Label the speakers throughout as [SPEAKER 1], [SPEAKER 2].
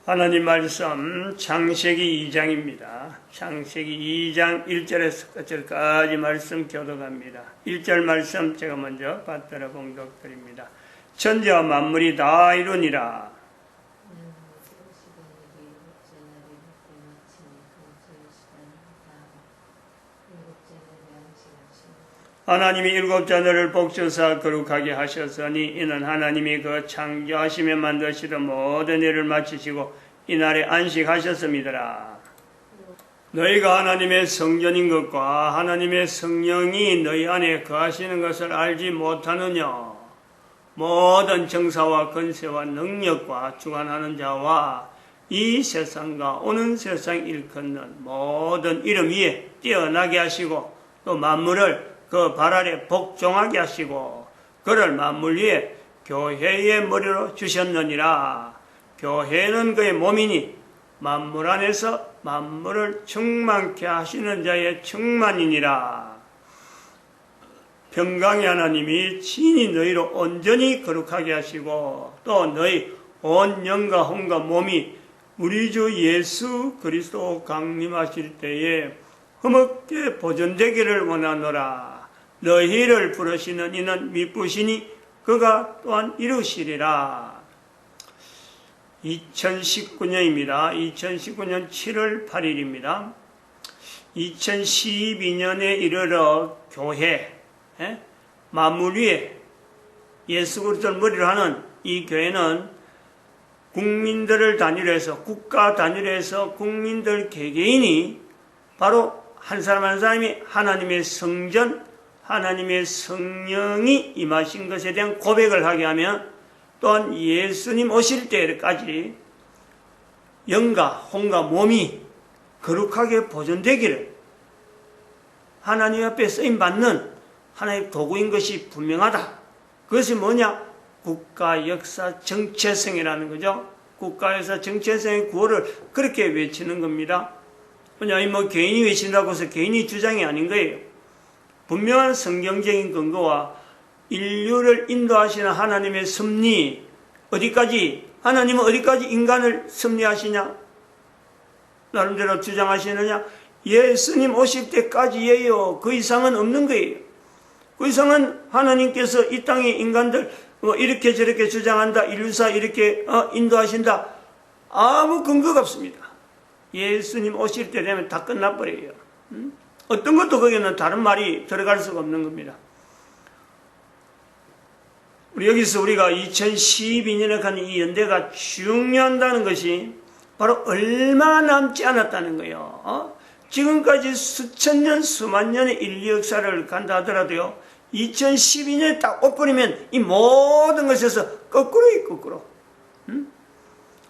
[SPEAKER 1] 하나님 말씀 창세기 2장입니다. 창세기 2장 1절에서 끝절까지 말씀 교독합니다. 1절 말씀 제가 먼저 받들어 봉독드립니다. 천지와 만물이 다 이루니라. 하나님이 일곱째 날을 복주사 거룩하게 하셨으니 이는 하나님이 그 창조하시며 만드시던 모든 일을 마치시고 이날에 안식하셨음이더라. 너희가 하나님의 성전인 것과 하나님의 성령이 너희 안에 거하시는 것을 알지 못하느냐. 모든 정사와 권세와 능력과 주관하는 자와 이 세상과 오는 세상 일컫는 모든 이름 위에 뛰어나게 하시고 또 만물을 그 발 아래 복종하게 하시고 그를 만물 위에 교회의 머리로 주셨느니라. 교회는 그의 몸이니 만물 안에서 만물을 충만케 하시는 자의 충만이니라. 평강의 하나님이 친히 너희로 온전히 거룩하게 하시고 또 너희 온 영과 혼과 몸이 우리 주 예수 그리스도 강림하실 때에 흠없게 보존되기를 원하노라. 너희를 부르시는 이는 미쁘시니 그가 또한 이루시리라. 2019년입니다. 2019년 7월 8일입니다. 2012년에 이르러 교회, 만물 위에 예수 그리스도를 머리로 하는 이 교회는 국민들을 단위로 해서 국가 단위로 해서 국민들 개개인이 바로 한 사람 한 사람이 하나님의 성전, 하나님의 성령이 임하신 것에 대한 고백을 하게 하면 또한 예수님 오실 때까지 영과 혼과 몸이 거룩하게 보존되기를 하나님 앞에 쓰임받는 하나님의 도구인 것이 분명하다. 그것이 뭐냐? 국가 역사 정체성이라는 거죠. 국가 역사 정체성의 구호를 그렇게 외치는 겁니다. 왜냐하면 뭐 개인이 외친다고 해서 개인이 주장이 아닌 거예요. 분명한 성경적인 근거와 인류를 인도하시는 하나님의 섭리, 어디까지, 하나님은 어디까지 인간을 섭리하시냐? 나름대로 주장하시느냐? 예수님 오실 때까지예요. 그 이상은 없는 거예요. 그 이상은 하나님께서 이 땅의 인간들 이렇게 저렇게 주장한다, 인류사 이렇게 인도하신다. 아무 근거가 없습니다. 예수님 오실 때 되면 다 끝나버려요. 어떤 것도 거기는 다른 말이 들어갈 수가 없는 겁니다. 여기서 우리가 2012년에 간 이 연대가 중요하다는 것이 바로 얼마 남지 않았다는 거예요. 지금까지 수천 년, 수만 년의 인류 역사를 간다 하더라도요, 2012년에 딱 옷버리면 이 모든 것에서 거꾸로.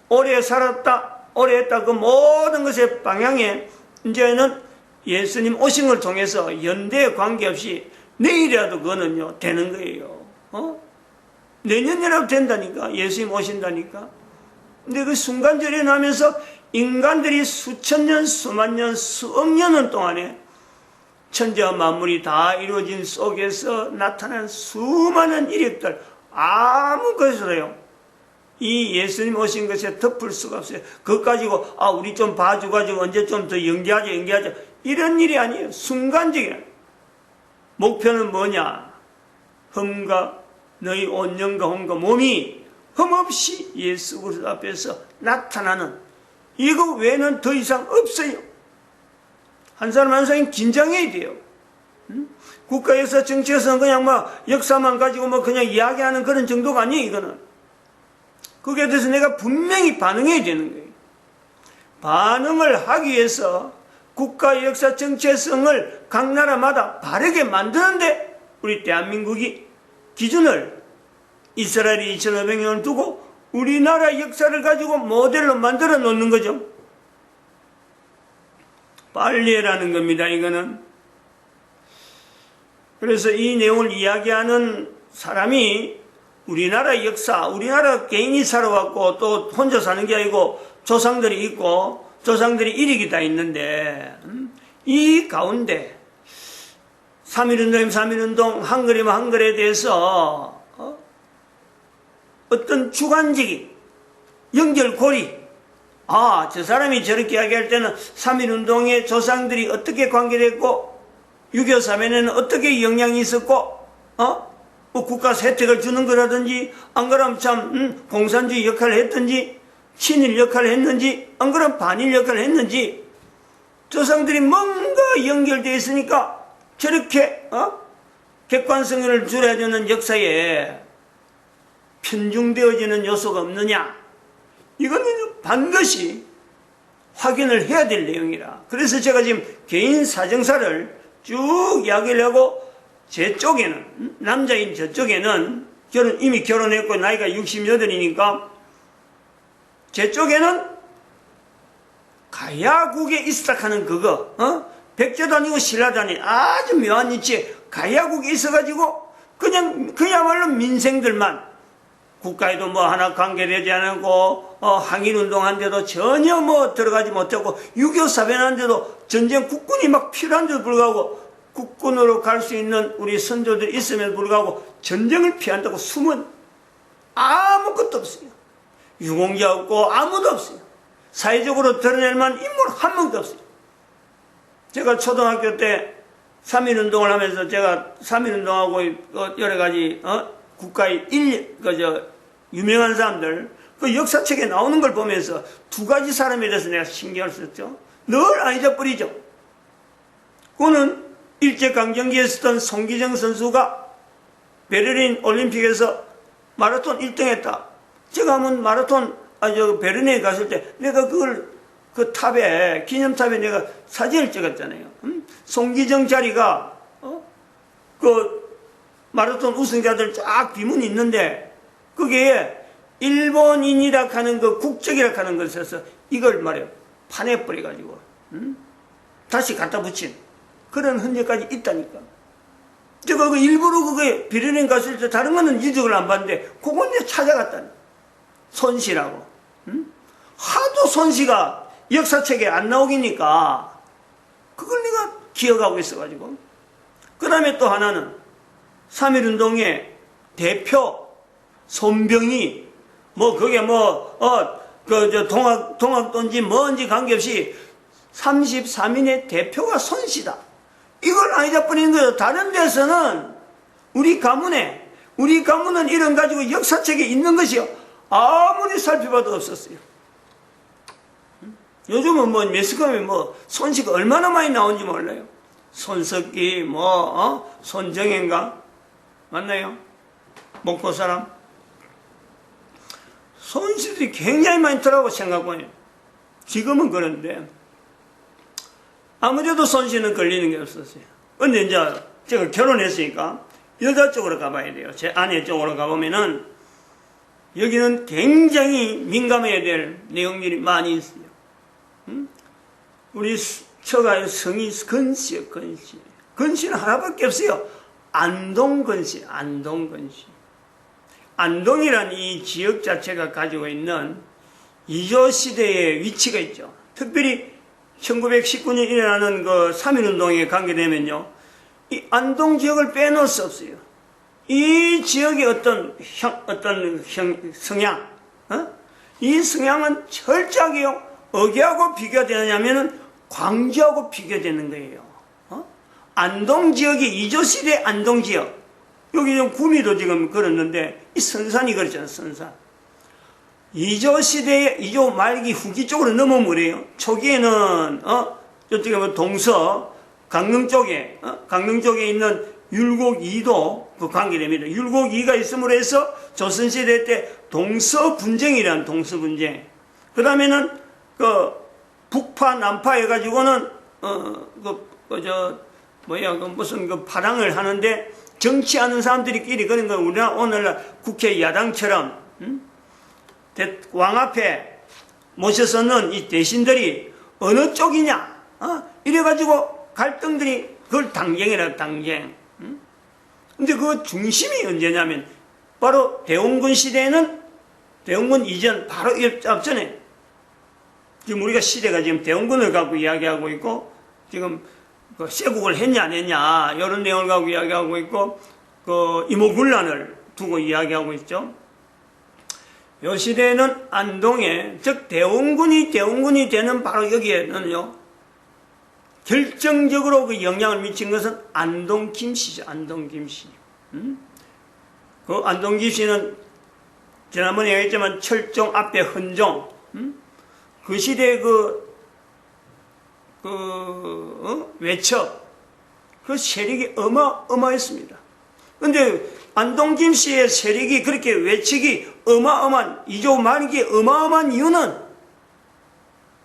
[SPEAKER 1] 오래 살았다, 오래 했다, 그 모든 것의 방향에 이제는 예수님 오신 걸 통해서 연대에 관계없이 내일이라도 그거는요, 되는 거예요. 내년이라도 된다니까. 예수님 오신다니까. 근데 그 순간절에 나면서 인간들이 수천 년, 수만 년, 수억 년 동안에 천지와 만물이 다 이루어진 속에서 나타난 수많은 이력들, 아무 것으로요, 이 예수님 오신 것에 덮을 수가 없어요. 그것 가지고, 우리 좀 봐줘가지고 언제 좀 더 연기하자. 이런 일이 아니에요. 순간적이야. 목표는 뭐냐? 흠과 너희 온 영과 혼과 몸이 흠없이 예수 그리스도 앞에서 나타나는 이거 외에는 더 이상 없어요. 한 사람 한 사람이 긴장해야 돼요. 국가 역사 정치에서는 그냥 역사만 가지고 그냥 이야기하는 그런 정도가 아니에요, 이거는. 거기에 대해서 내가 분명히 반응해야 되는 거예요. 반응을 하기 위해서 국가 역사 정체성을 각 나라마다 바르게 만드는데 우리 대한민국이 기준을 이스라엘이 2500년을 두고 우리나라 역사를 가지고 모델로 만들어 놓는 거죠. 빨리 해라는 겁니다, 이거는. 그래서 이 내용을 이야기하는 사람이 우리나라 역사, 우리나라 개인이 살아왔고 또 혼자 사는 게 아니고 조상들이 있고 조상들이 일익이 다 있는데 이 가운데 3.1운동이면 3.1운동, 한글이면 한글에 대해서 어떤 주관적인 연결고리 아, 저 사람이 저렇게 이야기할 때는 3.1운동의 조상들이 어떻게 관계됐고 6.25 사변에는 어떻게 영향이 있었고 뭐 국가 혜택을 주는 거라든지 안 그러면 참 공산주의 역할을 했든지 친일 역할을 했는지 안 그러면 반일 역할을 했는지 조상들이 뭔가 연결되어 있으니까 저렇게 객관성을 줄여주는 역사에 편중되어지는 요소가 없느냐, 이거는 반드시 확인을 해야 될 내용이라. 그래서 제가 지금 개인 사정사를 쭉 이야기를 하고 제 쪽에는, 남자인 저쪽에는 이미 결혼했고 나이가 68이니까 제 쪽에는 가야국에 있으라하는 그거, 백제도 아니고 신라도 아닌 아주 묘한 위치에 가야국에 있어가지고 그야말로 민생들만, 국가에도 뭐 하나 관계되지 않고 항일운동한데도 전혀 뭐 들어가지 못하고 6.25 사변한데도 전쟁 국군이 막 필요한데도 불구하고 국군으로 갈 수 있는 우리 선조들이 있음에도 불구하고 전쟁을 피한다고 숨은 아무것도 없어요. 유공자 없고 아무도 없어요. 사회적으로 드러낼 만한 인물 한 명도 없어요. 제가 초등학교 때 3.1운동을 하면서 제가 3.1운동하고 여러 가지 국가의 유명한 사람들 그 역사책에 나오는 걸 보면서 두 가지 사람에 대해서 내가 신경을 썼죠. 늘 안 잊어버리죠. 그거는 일제강점기에 쓰던 송기정 선수가 베를린 올림픽에서 마라톤 1등 했다. 제가 한번 마라톤 베를린에 갔을 때 내가 그걸 그 탑에, 기념탑에 내가 사진을 찍었잖아요. 송기정 자리가 그 마라톤 우승자들 쫙 비문이 있는데 거기에 일본인이라 하는 그 국적이라 하는 걸 써서 이걸 말이에요, 파내버려가지고 다시 갖다 붙인 그런 흔적까지 있다니까. 제가 그 일부러 그게 베를린 갔을 때 다른 거는 유적을 안 봤는데 그건 내가 찾아갔다니. 손씨라고. 하도 손씨가 역사책에 안 나오기니까 그걸 내가 기억하고 있어가지고. 그 다음에 또 하나는 3.1운동의 대표 손병희, 뭐 그게 동학돈지 뭔지 관계없이 33인의 대표가 손씨다. 이걸 안 잊어버리는 거예요. 다른 데서는 우리 가문은 이런 가지고 역사책에 있는 것이요, 아무리 살펴봐도 없었어요. 요즘은 뭐 매스컴에 손씨가 얼마나 많이 나온지 몰라요. 손석기, 손정인가? 맞나요? 목포 사람? 손씨들이 굉장히 많이 더라고 생각해요. 지금은 그런데 아무래도 손씨는 걸리는 게 없었어요. 근데 이제 제가 결혼했으니까 여자 쪽으로 가봐야 돼요. 제 아내 쪽으로 가보면은 여기는 굉장히 민감해야 될 내용들이 많이 있어요. 우리 처가의 성이 건씨요, 건씨. 건씨는 하나밖에 없어요. 안동건씨, 안동건씨. 안동이란 이 지역 자체가 가지고 있는 이조시대의 위치가 있죠. 특별히 1919년 일어나는 그 3.1운동에 관계되면요, 이 안동 지역을 빼놓을 수 없어요. 이 지역의 어떤 성향, 이 성향은 철저하게요, 어디하고 비교되느냐면은 광주하고 비교되는 거예요. 안동 지역이 이조시대 안동 지역. 여기 좀 구미도 지금 걸었는데, 이 선산이 그렇잖아요, 선산. 이조 말기 후기 쪽으로 넘어오면 그래요. 초기에는, 저쪽에 동서, 강릉 쪽에 있는 율곡이도 그 관계됩니다. 율곡이가 있음으로 해서 조선시대 때 동서분쟁이라는 동서분쟁. 그 다음에는, 북파, 남파 해가지고는, 무슨 파랑을 하는데, 정치하는 사람들끼리 그런 건 우리나라 오늘날 국회 야당처럼, 왕 앞에 모셔서는 이 대신들이 어느 쪽이냐, 이래가지고 갈등들이 그걸 당쟁이라, 당쟁. 근데 그 중심이 언제냐면, 바로 대원군 시대에는, 대원군 이전, 바로 앞전에, 지금 우리가 시대가 지금 대원군을 갖고 이야기하고 있고, 지금 그 쇄국을 했냐 안 했냐 이런 내용을 갖고 이야기하고 있고, 그 이모군란을 두고 이야기하고 있죠. 요 시대에는 안동에, 즉 대원군이 되는 바로 여기에는요, 결정적으로 그 영향을 미친 것은 안동 김씨죠. 안동 김씨. 그 안동 김씨는 지난번에 얘기했지만 철종 앞에 헌종. 그 시대의 외척, 그 세력이 어마어마했습니다. 근데 안동 김씨의 세력이 그렇게 외척이 어마어마한, 이조 만기 어마어마한 이유는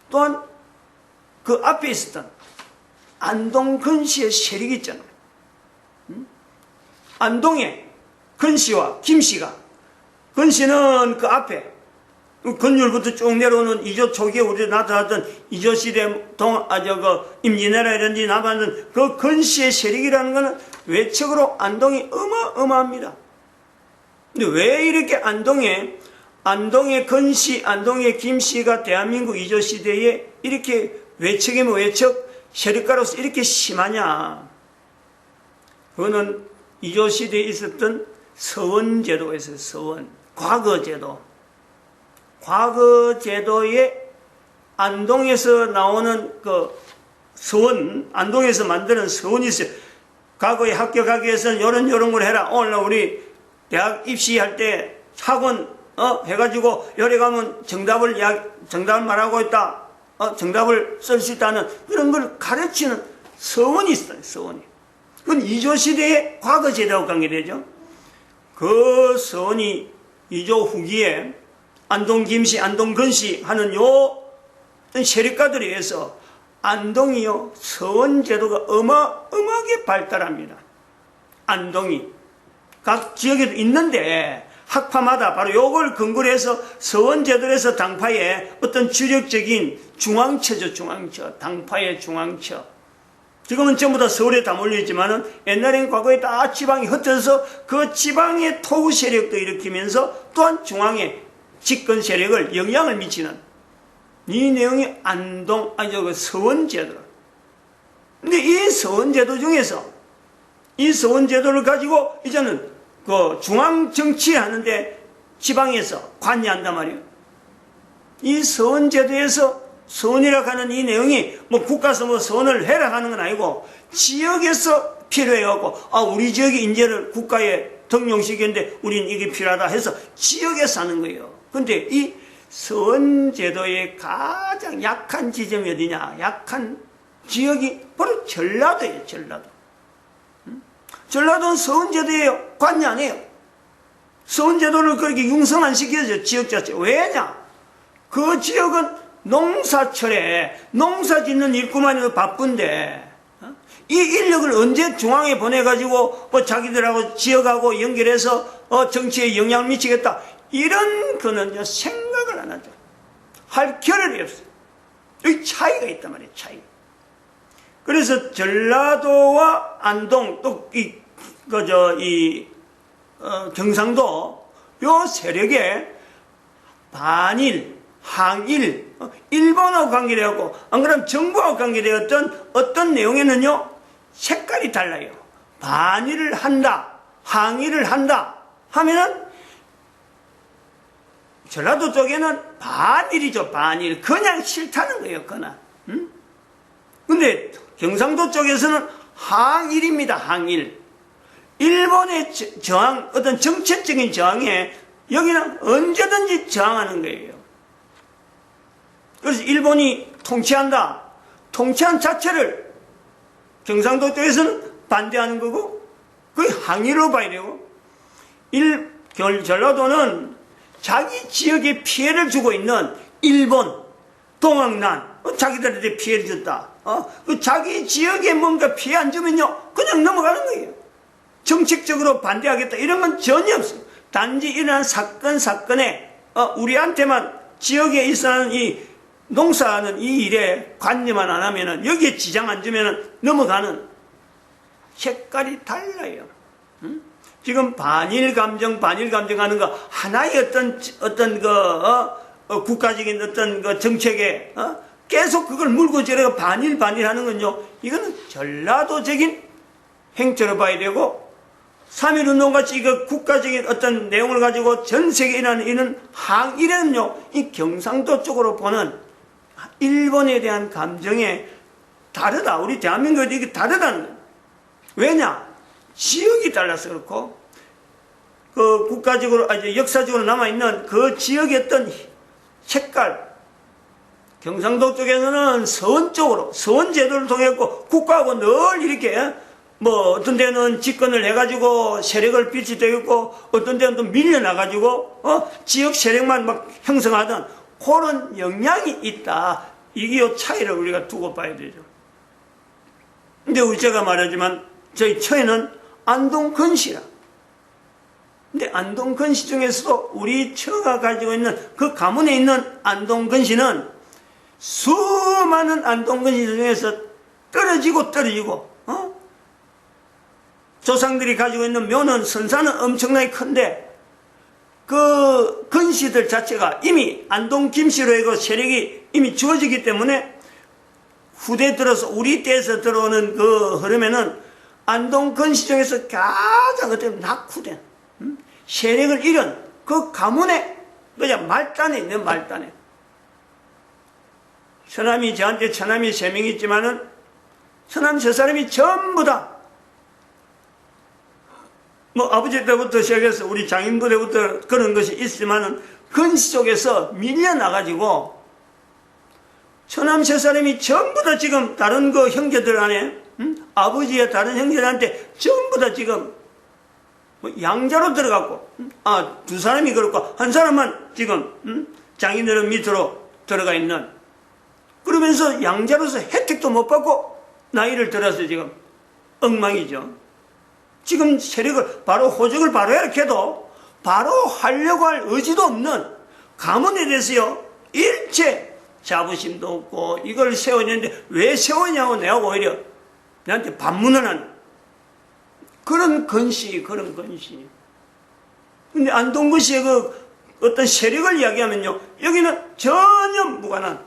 [SPEAKER 1] 또한 그 앞에 있었던 안동 근씨의 세력이 있잖아요. 안동에 근씨와 김씨가, 근씨는 그 앞에 건율부터 쭉 내려오는 이조 초기에 우리 나타났던 이조 시대 임진왜란 이런 데 남았는 그 근씨의 세력이라는 것은 외척으로 안동이 어마어마합니다. 근데 왜 이렇게 안동의 근씨, 안동의 김씨가 대한민국 이조 시대에 이렇게 외척이면 외척, 세력가로서 이렇게 심하냐? 그거는 이조 시대에 있었던 서원제도에서 서원, 과거제도에 안동에서 나오는 그 서원, 안동에서 만드는 서원이 있어요. 과거에 합격하기 위해서는 요런 걸 해라. 오늘 우리 대학 입시할 때 학원 해가지고 요래 가면 정답을 말하고 있다. 정답을 쓸 수 있다는 그런 걸 가르치는 서원이 있어요. 서원이. 그건 이조 시대의 과거 제도와 관계되죠. 그 서원이 이조 후기에 안동 김씨, 안동 근씨 하는 요 세력가들에 의해서 안동이요 서원 제도가 어마어마하게 발달합니다. 안동이 각 지역에도 있는데 학파마다 바로 요걸 근거로 해서 서원 제도에서 당파의 어떤 주력적인 중앙처죠. 중앙처, 당파의 중앙처. 지금은 전부 다 서울에 다 몰려있지만은 옛날에는 과거에 다 지방이 흩어져서 그 지방의 토우 세력도 일으키면서 또한 중앙에 집권 세력을 영향을 미치는 이 내용이 서원제도. 근데 이 서원제도 중에서 이 서원제도를 가지고 이제는 그 중앙 정치하는데 지방에서 관여한단 말이에요. 이 서원제도에서 서원이라고 하는 이 내용이 뭐 국가에서 뭐 서원을 해라 하는 건 아니고 지역에서 필요해갖고 우리 지역의 인재를 국가에 등용시키는데 우리는 이게 필요하다 해서 지역에서 하는 거예요. 근데 이 서원제도의 가장 약한 지점이 어디냐? 약한 지역이 바로 전라도예요. 전라도는 서원제도예요. 관여 안 해요. 서원제도를 그렇게 융성 안 시켜야죠. 지역 자체. 왜냐? 그 지역은 농사철에 농사 짓는 일꾼만 해도 바쁜데 이 인력을 언제 중앙에 보내가지고 자기들하고 지역하고 연결해서 정치에 영향을 미치겠다. 이런 거는 생각을 안 하죠. 할 겨를이 없어요. 여기 차이가 있단 말이에요. 차이. 그래서 전라도와 안동 또 경상도 요 세력에 반일, 항일, 일본하고 관계되었고 안 그러면 정부하고 관계되었던 어떤 내용에는요 색깔이 달라요. 반일을 한다, 항일을 한다 하면은 전라도 쪽에는 반일이죠. 반일. 그냥 싫다는 거예요. 그나. 근데 경상도 쪽에서는 항일입니다. 항일. 일본의 저항, 어떤 정책적인 저항에 여기는 언제든지 저항하는 거예요. 그래서 일본이 통치한다. 통치한 자체를 경상도 쪽에서는 반대하는 거고 그게 항일로 봐야 되고 전라도는 자기 지역에 피해를 주고 있는 일본, 동학난, 자기들한테 피해를 줬다. 자기 지역에 뭔가 피해 안 주면요, 그냥 넘어가는 거예요. 정책적으로 반대하겠다. 이런 건 전혀 없어요. 단지 일어난 사건에, 우리한테만 지역에 있어하는 이 농사하는 이 일에 관여만 안 하면은, 여기에 지장 안 주면은 넘어가는 색깔이 달라요. 지금 반일 감정 하는 거 하나의 어떤 국가적인 어떤 정책에 계속 그걸 물고 저래가 반일 하는 건요, 이거는 전라도적인 행태로 봐야 되고 3.1운동 같이 이거 국가적인 어떤 내용을 가지고 전 세계에 일어나는 이런 항일은요, 이 경상도 쪽으로 보는 일본에 대한 감정에 다르다. 우리 대한민국이 이게 다르다는 거예요. 왜냐? 지역이 달라서 그렇고, 그 국가적으로, 역사적으로 남아있는 그 지역의 어떤 색깔, 경상도 쪽에서는 서원 쪽으로, 서원 제도를 통해서 국가하고 늘 이렇게, 뭐, 어떤 데는 집권을 해가지고 세력을 비치되어 있고, 어떤 데는 또 밀려나가지고, 지역 세력만 막 형성하던 그런 영향이 있다. 이게 요 차이를 우리가 두고 봐야 되죠. 근데 우리 제가 말하지만, 저희 처에는 안동건시라. 근데 안동건시 중에서도 우리 처가 가지고 있는 그 가문에 있는 안동건시는 수많은 안동건시 중에서 떨어지고, 조상들이 가지고 있는 묘는 선사는 엄청나게 큰데, 그 건시들 자체가 이미 안동 김씨로 해고 세력이 이미 주어지기 때문에 후대 들어서 우리 때에서 들어오는 그 흐름에는 안동 건시 중에서 가장 어떻게 낙후된 세력을 잃은 그 가문의 그냥 말단에 있는 말단에, 처남이 저한테 처남이 3명 있지만은 처남 3사람이 전부 다 뭐 아버지 때부터 시작해서 우리 장인부 때부터 그런 것이 있지만은 건시 쪽에서 밀려나가지고 처남 3사람이 전부 다 지금 다른 그 형제들 안에 아버지의 다른 형제들한테 전부 다 지금 뭐 양자로 들어갔고, 2사람이 그렇고 한 사람만 지금 장인어른 밑으로 들어가 있는, 그러면서 양자로서 혜택도 못 받고 나이를 들어서 지금 엉망이죠. 지금 세력을 바로 호적을 바로 이렇게 해도 바로 하려고 할 의지도 없는 가문에 대해서요, 일체 자부심도 없고 이걸 세워냈는데 왜 세우냐고 내가 오히려 나한테 반문을 하는 그런 건시. 근데 안동건시의 그 어떤 세력을 이야기하면요, 여기는 전혀 무관한.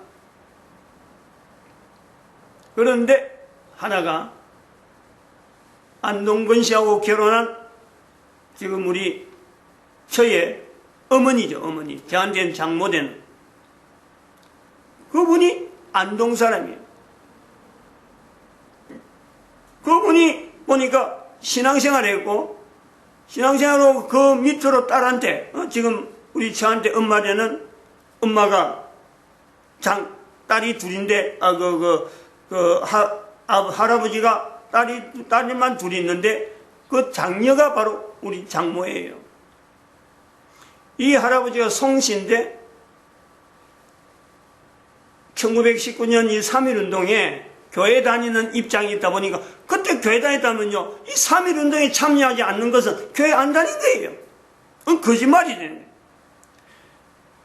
[SPEAKER 1] 그런데 하나가 안동건시하고 결혼한 지금 우리 저의 어머니죠, 어머니. 저한테는 장모되는. 그분이 안동 사람이에요. 그분이 보니까 신앙생활 했고, 신앙생활로 그 밑으로 딸한테, 지금 우리 저한테 엄마 되는 엄마가 딸이 둘인데, 할아버지가 딸이만 둘이 있는데, 그 장녀가 바로 우리 장모예요. 이 할아버지가 송씨인데, 1919년 이 3.1운동에 교회 다니는 입장이 있다 보니까, 그때 교회 다녔다면요, 이 3.1운동에 참여하지 않는 것은 교회 안 다닌 거예요. 그건 거짓말이 되는 거예요.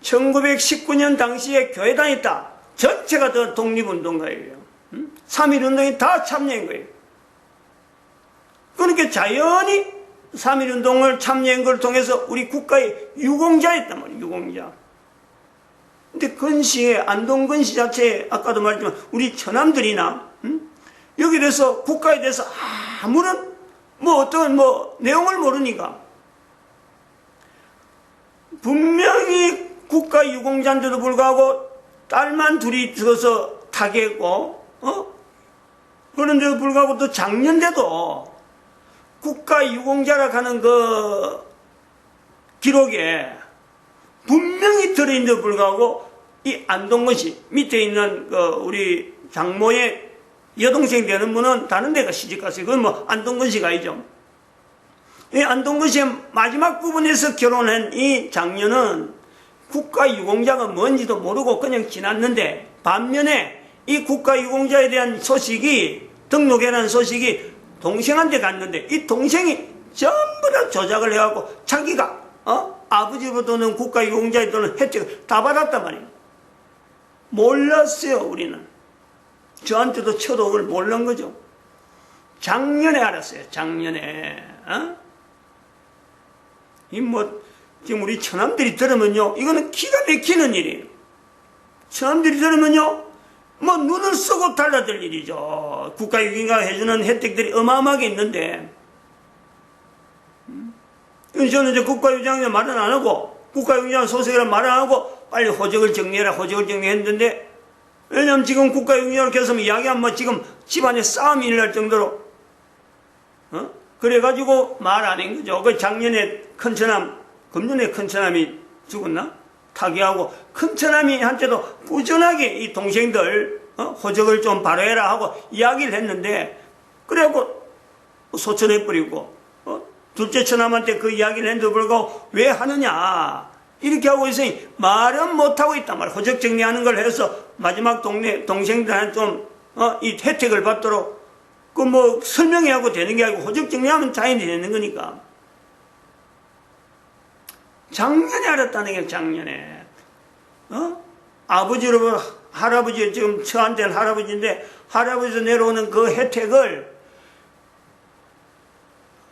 [SPEAKER 1] 1919년 당시에 교회 다녔다. 전체가 다 독립운동가예요. 3.1운동에 다 참여한 거예요. 그러니까 자연히 3.1운동을 참여한 걸 통해서 우리 국가의 유공자였단 말이에요, 유공자. 근데 건시에, 안동건시 자체에, 아까도 말했지만, 우리 처남들이나, 여기에 대해서, 국가에 대해서 아무런, 어떤 내용을 모르니까, 분명히 국가 유공자인데도 불구하고, 딸만 둘이 들어서 타겠고, 그런데도 불구하고 또 작년대도, 국가 유공자라 하는 그, 기록에, 분명히 들어있는데도 불구하고 이 안동건시 밑에 있는 그 우리 장모의 여동생 되는 분은 다른 데가 시집갔어요. 그건 안동건시가 아니죠. 이 안동건시의 마지막 부분에서 결혼한 이 장녀는 국가 유공자가 뭔지도 모르고 그냥 지났는데, 반면에 이 국가 유공자에 대한 소식이, 등록해라는 소식이 동생한테 갔는데, 이 동생이 전부 다 조작을 해갖고 자기가 아버지로부터는 국가 유공자에 또는 혜택을 다 받았단 말이에요. 몰랐어요, 우리는. 저한테도 쳐도 그걸 몰란 거죠. 작년에 알았어요, 작년에. 지금 우리 처남들이 들으면요, 이거는 기가 막히는 일이에요. 처남들이 들으면요, 눈을 쓰고 달라들 일이죠. 국가 유공자가 해주는 혜택들이 어마어마하게 있는데, 저는 이제 국가위원장에 말은 안 하고, 국가위원장 소속이라 말은 안 하고, 빨리 호적을 정리해라, 호적을 정리했는데, 왜냐면 지금 국가위원장을 계속 이야기하면 지금 집안에 싸움이 일어날 정도로, 그래가지고 말 안 한 거죠. 그 작년에 큰 처남, 금년에 큰 처남이 죽었나? 타계하고, 큰 처남이 한테도 꾸준하게 이 동생들, 호적을 좀 바로해라 하고 이야기를 했는데, 그래갖고 소천해버리고, 둘째 처남한테 그 이야기를 했는데도 불구하고 왜 하느냐. 이렇게 하고 있으니 말은 못하고 있단 말이야. 호적 정리하는 걸 해서 마지막 동생들한테 좀, 이 혜택을 받도록, 그 뭐 설명해 하고 되는 게 아니고 호적 정리하면 자연히 되는 거니까. 작년에 알았다는 게 작년에. 아버지로, 할아버지, 지금 저한테는 할아버지인데, 할아버지에서 내려오는 그 혜택을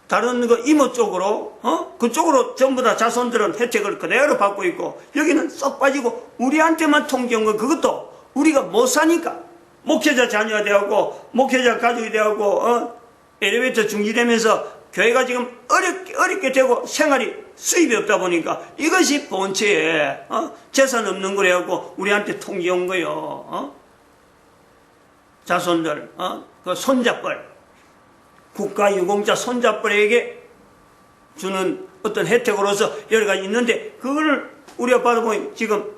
[SPEAKER 1] 다른 그 이모 쪽으로, 그쪽으로 전부 다 자손들은 혜택을 그대로 받고 있고, 여기는 쏙 빠지고, 우리한테만 통지한 거, 그것도 우리가 못 사니까. 목회자 자녀가 되었고, 목회자 가족이 되었고, 엘리베이터 중지되면서 교회가 지금 어렵게 되고 생활이 수입이 없다 보니까 이것이 본체에, 재산 없는 거래하고 우리한테 통지한 거요. 자손들, 그 손잡벌. 국가유공자 손잡벌에게 주는 어떤 혜택으로서 여러 가지 있는데, 그거를 우리 아빠도 뭐 지금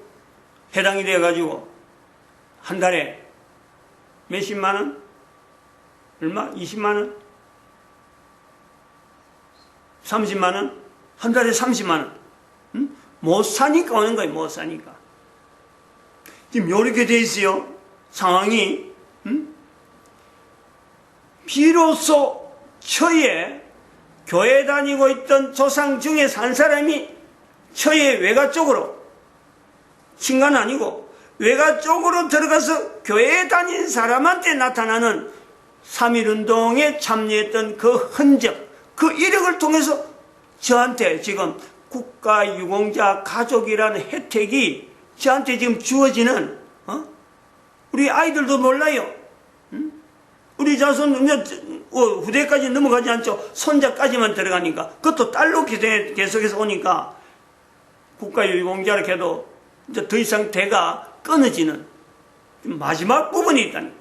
[SPEAKER 1] 해당이 돼가지고 한 달에 몇십만 원? 얼마? 20만 원? 30만 원? 한 달에 30만 원. 응? 못 사니까 오는 거예요. 못 사니까. 지금 이렇게 돼 있어요. 상황이. 응? 비로소 처에 교회 다니고 있던 조상 중에서 한 사람이 처에 외가 쪽으로, 친가는 아니고 외가 쪽으로 들어가서 교회에 다닌 사람한테 나타나는 3.1운동에 참여했던 그 흔적, 그 이력을 통해서 저한테 지금 국가유공자 가족이라는 혜택이 저한테 지금 주어지는, 우리 아이들도 몰라요. 우리 자손 후대까지 넘어가지 않죠. 손자까지만 들어가니까. 그것도 딸로 계속해서 오니까 국가유공자를 해도 이제 더 이상 대가 끊어지는 마지막 부분이 있다니.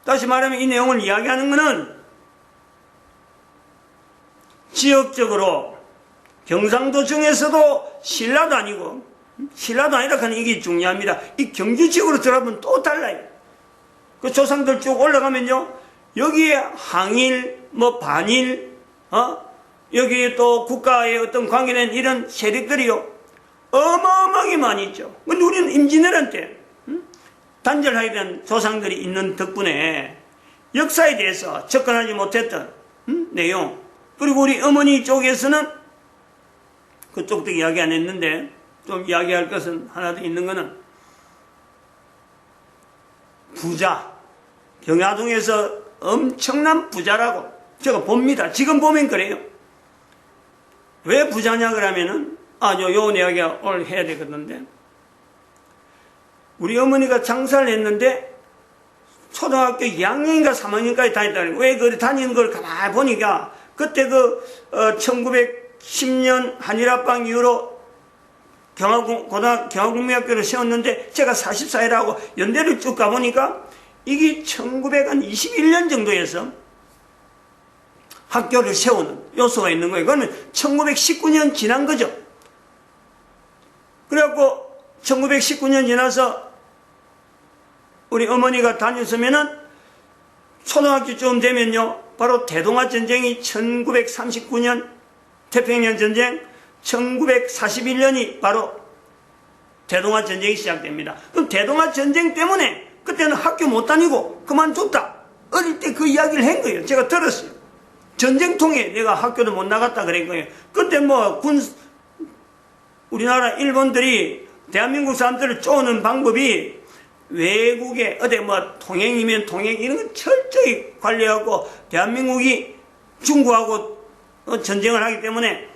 [SPEAKER 1] 다시 말하면 이 내용을 이야기하는 것은 지역적으로 경상도 중에서도 신라도 아니고, 신라도 아니라 하는 이게 중요합니다. 이 경주 지역으로 들어가면 또 달라요. 그 조상들 쭉 올라가면요, 여기에 항일, 뭐 반일, 여기에 또 국가의 어떤 관계된 이런 세력들이요, 어마어마하게 많이 있죠. 근데 우리는 임진왜란 단절하게 된 조상들이 있는 덕분에 역사에 대해서 접근하지 못했던 내용, 그리고 우리 어머니 쪽에서는 그쪽도 이야기 안 했는데 좀 이야기할 것은 하나 더 있는 거는, 부자, 경야동에서 엄청난 부자라고 제가 봅니다. 지금 보면 그래요. 왜 부자냐 그러면은, 요 이야기 오늘 해야 되거든요. 우리 어머니가 장사를 했는데 초등학교 2학년인가 3학년까지 다녔다는 거예요. 왜 그리 다니는 걸 가만히 보니까, 그때 1910년 한일합방 이후로 경화국민학교를 세웠는데, 제가 44회라고 연대를 쭉 가보니까 이게 1921년 정도에서 학교를 세우는 요소가 있는 거예요. 그러면 1919년 지난 거죠. 그래갖고 1919년 지나서 우리 어머니가 다녔으면은 초등학교쯤 되면요, 바로 대동아전쟁이 1939년 태평양 전쟁, 1941년이 바로 대동아전쟁이 시작됩니다. 그럼 대동아전쟁 때문에 그때는 학교 못 다니고 그만뒀다. 어릴 때 그 이야기를 한 거예요. 제가 들었어요. 전쟁통에 내가 학교도 못 나갔다 그런 거예요. 그때 우리나라 일본들이 대한민국 사람들을 쪼는 방법이, 외국에 어디 통행이면 통행 이런 거 철저히 관리하고, 대한민국이 중국하고 전쟁을 하기 때문에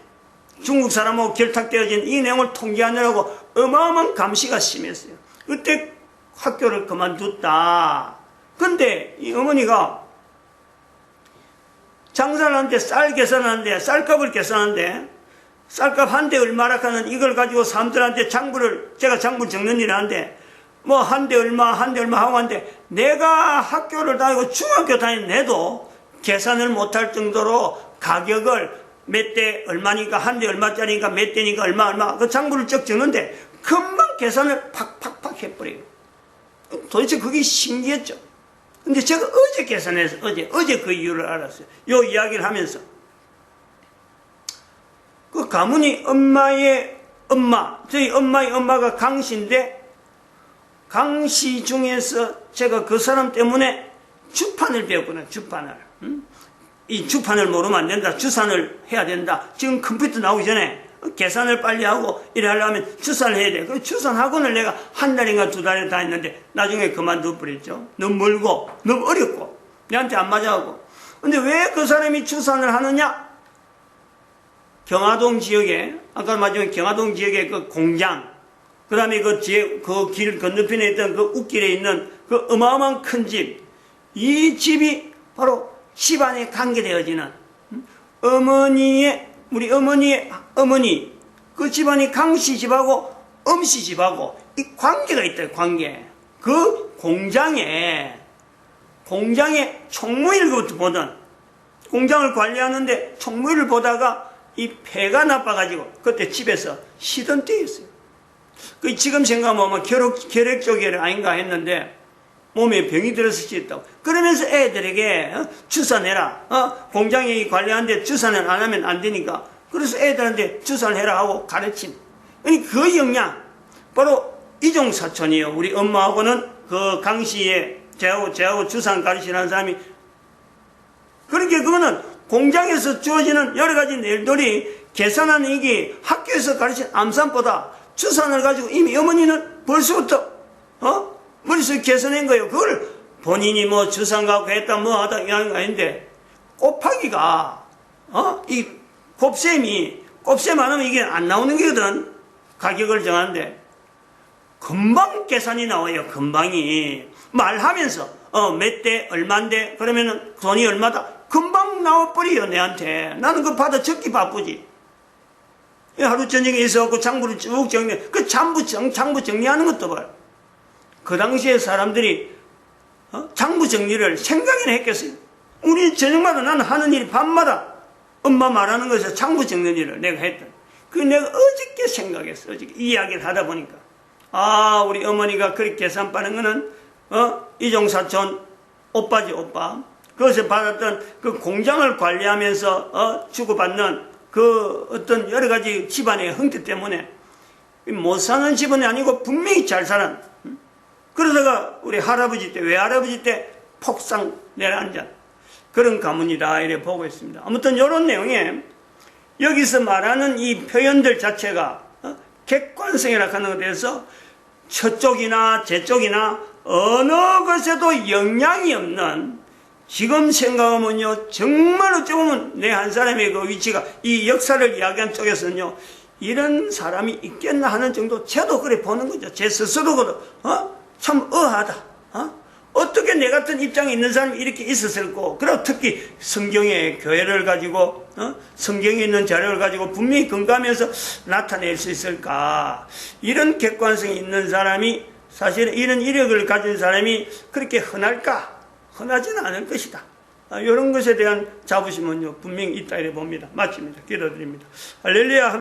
[SPEAKER 1] 중국 사람하고 결탁되어진 이 내용을 통제하느라고 어마어마한 감시가 심했어요. 그때 학교를 그만뒀다. 근데 이 어머니가 장사를 하는데 쌀 계산하는데, 쌀값을 계산하는데 쌀값 한 대 얼마라 하는 이걸 가지고 사람들한테 제가 장부를 적는 일을 하는데, 뭐 한 대 얼마 하고 하는데, 내가 학교를 다니고 중학교 다니는 애도 계산을 못할 정도로 가격을 몇 대 얼마니까, 한 대 얼마짜리니까 몇 대니까 얼마, 그 장부를 쭉 적는데, 금방 계산을 팍팍팍 해버려요. 도대체 그게 신기했죠. 근데 제가 어제 계산해서, 어제 그 이유를 알았어요. 요 이야기를 하면서. 그 가문이 엄마의 엄마, 저희 엄마의 엄마가 강씨인데, 강씨 중에서 제가 그 사람 때문에 주판을 배웠거든요. 주판을. 이 주판을 모르면 안 된다. 주산을 해야 된다. 지금 컴퓨터 나오기 전에 계산을 빨리 하고 이래 하려면 주산을 해야 돼. 그 주산 학원을 내가 한 달인가 두 달에 다녔는데 나중에 그만둬 버렸죠. 너무 멀고 너무 어렵고 내한테 안 맞아가고. 근데 왜 그 사람이 주산을 하느냐? 경화동 지역에, 아까 말했지만 경화동 지역에 그 공장, 그 다음에 그 길 건너편에 있던 그 웃길에 있는 그 어마어마한 큰 집, 이 집이 바로 집안에 관계되어지는 우리 어머니의 어머니, 그 집안이 강씨 집하고 엄씨 집하고 이 관계가 있다, 관계. 그 공장에 총무일을 보던, 공장을 관리하는데 총무일을 보다가 이 폐가 나빠가지고 그때 집에서 쉬던 때였어요. 그 지금 생각하면 결핵 아닌가 했는데 몸에 병이 들어서 쉬었다고. 그러면서 애들에게 주산해라. 공장이 관리하는데 주산을 안 하면 안 되니까. 그래서 애들한테 주산해라 하고 가르침. 그 영향, 바로 이종사촌이에요. 우리 엄마하고는 그 강씨에 저하고 주산 가르치는 사람이. 그러니까 그거는 공장에서 주어지는 여러 가지 일들이 계산하는 이게 학교에서 가르친 암산보다 주산을 가지고 이미 어머니는 벌써부터 머릿속에 계산한 거예요. 그걸 본인이 뭐 주산 갖고 했다 뭐 하다 이하는 거 아닌데, 곱하기가 이 곱셈 안 하면 이게 안 나오는 거거든. 가격을 정하는데 금방 계산이 나와요. 금방이 말하면서 몇 대 얼만데 그러면은 돈이 얼마다 금방 나와버려요. 내한테. 나는 그거 받아 적기 바쁘지. 하루 저녁에 있어갖고 장부를 쭉 정리해. 그 장부 정리하는 것도 봐요. 그 당시에 사람들이 장부 정리를 생각이나 했겠어요. 우리 저녁마다 나는 하는 일이 밤마다 엄마 말하는 것에서 장부 정리는 일을 내가 했던. 그 내가 어저께 생각했어. 어저께 이야기를 하다 보니까. 우리 어머니가 그렇게 계산 빠는 거는 이종사촌 오빠지, 오빠. 그것을 받았던 그 공장을 관리하면서 주고받는 그 어떤 여러 가지 집안의 형태 때문에 못 사는 집안이 아니고 분명히 잘 사는. 그러다가 우리 할아버지 때, 외할아버지 때 폭삭 내려앉은 그런 가문이다 이래 보고 있습니다. 아무튼 이런 내용에 여기서 말하는 이 표현들 자체가 객관성이라 하는 것에 대해서 저쪽이나 제쪽이나 어느 것에도 영향이 없는, 지금 생각하면요 정말 어찌 보면 내 한 사람의 그 위치가 이 역사를 이야기한 쪽에서는요 이런 사람이 있겠나 하는 정도, 저도 그래 보는 거죠. 제 스스로도 참 의아하다. 어떻게 내 같은 입장에 있는 사람이 이렇게 있었을까? 그리고 특히 성경의 교회를 가지고 성경에 있는 자료를 가지고 분명히 근거하면서 나타낼 수 있을까? 이런 객관성이 있는 사람이, 사실 이런 이력을 가진 사람이 그렇게 흔할까? 흔하지는 않을 것이다. 이런 것에 대한 자부심은요 분명히 있다 이래 봅니다. 마칩니다. 기도드립니다. 할렐루야.